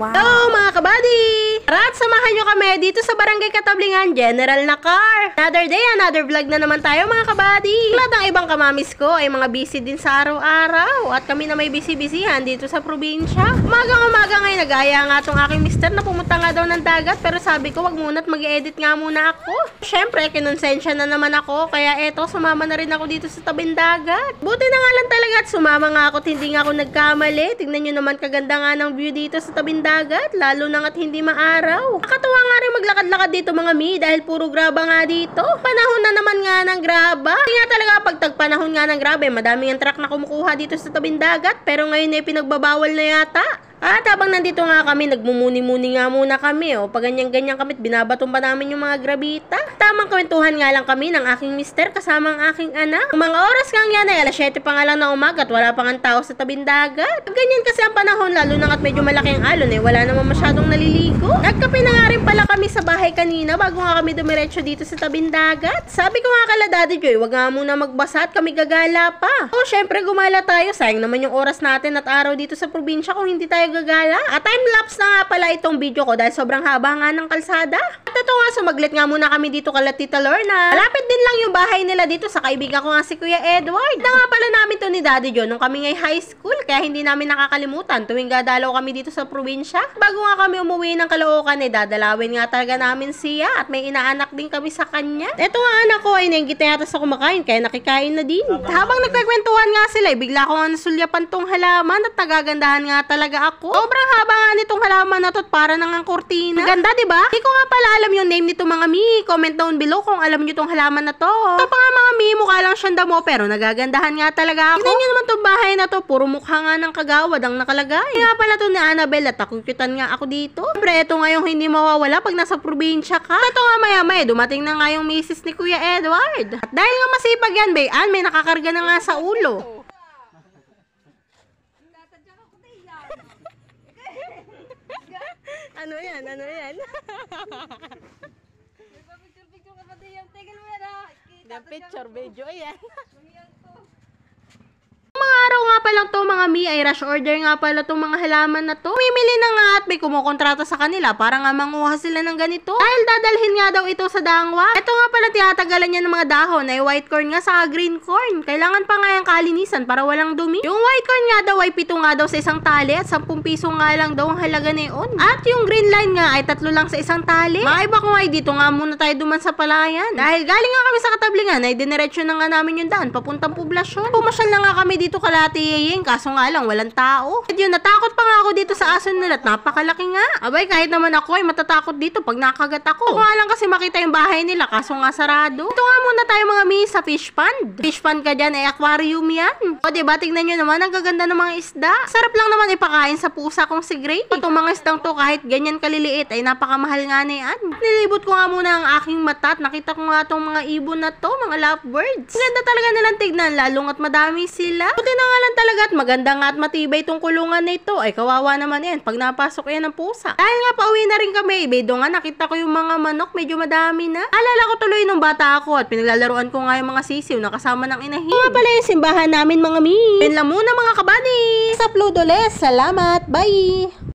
Wow! Hello mga kabady! Tara at samahan nyo kami dito sa Barangay Katablingan, General Nakar. Another day, another vlog na naman tayo mga kabady. Lahat ng ibang kamamis ko ay mga busy din sa araw-araw. At kami na may busy-busyhan dito sa probinsya. Umagang-umaga ngayon, nagaya nga tong aking mister na pumunta nga daw ng dagat. Pero sabi ko, wag muna at mag-edit nga muna ako. Siyempre, kinonsensya na naman ako. Kaya eto, sumama na rin ako dito sa tabing dagat. Buti na nga lang talaga at sumama nga ako at hindi nga ako nagkamali. Tignan nyo naman kaganda nga ng view dito sa tabing dagat. Lalo na nga't hindi maaraw. Nakatuwa nga rin maglakad-lakad dito mga mi dahil puro graba nga dito. Panahon na naman nga ng graba. Hindi nga talaga pag tagpanahon nga ng graba, madami ang truck na kumukuha dito sa tabing dagat. Pero ngayon ay pinagbabawal na yata. At habang nandito nga kami, nagmumuni-muni nga muna kami. Pag ganyan-ganyan kami, binabatong pa namin yung mga grabita. Tamang kwentuhan nga lang kami ng aking mister kasama ang aking anak. Ang mga oras nga yan ay alas 7 pa nga lang na umaga at wala pang tao sa tabing dagat. Ganyan kasi ang panahon, lalo na at medyo malaki ang alon wala naman masyadong naliligo. Nagkape na nga rin pala kami sa bahay kanina bago nga kami dumiretso dito sa tabing dagat. Sabi ko nga kala Daddy Joy, wag nga muna magbasa at kami gagala pa. Syempre gumala tayo. Sayang naman yung oras natin at araw dito sa probinsya kung hindi tayo gagala. At time-lapse na nga pala itong video ko dahil sobrang haba nga ng kalsada. At ito nga, sumaglit nga muna kami dito kala Tita Lorna. Malapit din lang yung bahay nila dito sa kaibigan ko nga si Kuya Edward. Na nga pala namin to ni Daddy John nung kami ngay high school. Kaya hindi namin nakakalimutan tuwing dadalaw kami dito sa probinsya. Bago nga kami umuwi ng Caloocan, dadalawin nga talaga namin siya. At may inaanak din kami sa kanya. Ito nga anak ko ay nainggit na yata sa kumakain kaya nakikain na din. Habang nagkakwentuhan nga sila, bigla ko nga nasulyapan tong halaman at nagagandahan nga talaga ako. Sobrang haba nga nitong halaman na to at para nang ang kortina. Ganda, diba? Hindi ko nga pala alam yung name nito mga mi. Comment down below kung alam nyo tong halaman na to. Ito pa nga mga mi, mukha lang siyang damo pero nagagandahan nga talaga ako. Tignan nyo naman tong bahay na to. Puro mukha nga ng kagawad ang nakalagay. Nga pala to ni Annabelle at nakukyutan nga ako dito. Siyempre, ito nga yung hindi mawawala pag nasa probinsya ka. Ito nga maya-maya, dumating na nga yung misis ni Kuya Edward. At dahil nga masipag yan, bayan, may nakakarga na nga sa ulo. Ano yan? Ano yan? Picture ka pati yung tigil mo yan ha. The picture video yan. Mga araw nga pa lang to mga mi ay rush order nga pala tong mga halaman na to. Mimili na nga at may kumukontrata sa kanila para nga manguha sila ng ganito. Dahil dadalhin nga daw ito sa dangwa. Ito nga pala tinatagalan niya ng mga dahon ay white corn nga sa green corn. Kailangan pa nga yung kalinisan para walang dumi. Yung white corn nga daw ay 7 nga daw sa isang tali at 10 piso nga lang daw ang halaga neon. At yung green line nga ay 3 lang sa isang tali. Mga iba ko nga ay dito nga muna tayo duman sa palayan. Dahil galing nga kami sa Katablingan ay diniretso na nga namin yung daan papuntang poblasyon. Pumasyal na nga kami dito kala Tiyeng, kaso nga lang walang tao. At yun, natakot pa nga ako dito sa aso nila at napakalaki nga. Abay, kahit naman ako ay matatakot dito pag nakagat ako. Ako nga lang kasi makita yung bahay nila kaso nga sarado. Ito nga muna tayo mga mi sa fish pond. Fish pond ka dyan ay aquarium yan. O diba, tignan nyo naman, ang gaganda ng mga isda. Sarap lang naman ipakain sa pusa kong si Gray. Itong mga isdang to kahit ganyan kaliliit ay napakamahal nga na yan. Nilibot ko nga muna ang aking mata at nakita ko nga tong mga ibon na to, mga lovebirds. Ang ganda talaga nilang tignan, lalong at madami sila. Buti na nga lang talaga at maganda nga at matibay itong kulungan na ito. Ay kawawa naman yan pag napasok yan ng pusa. Dahil nga pauwi na rin kami, bedo nga nakita ko yung mga manok, medyo madami na. Alala ko tuloy nung bata ako at pinaglalaruan ko nga yung mga sisiw na kasama ng inahin. Mga pala yung simbahan namin mga mi. Yun lang muna mga kabady. Sa upload ulit. Salamat. Bye!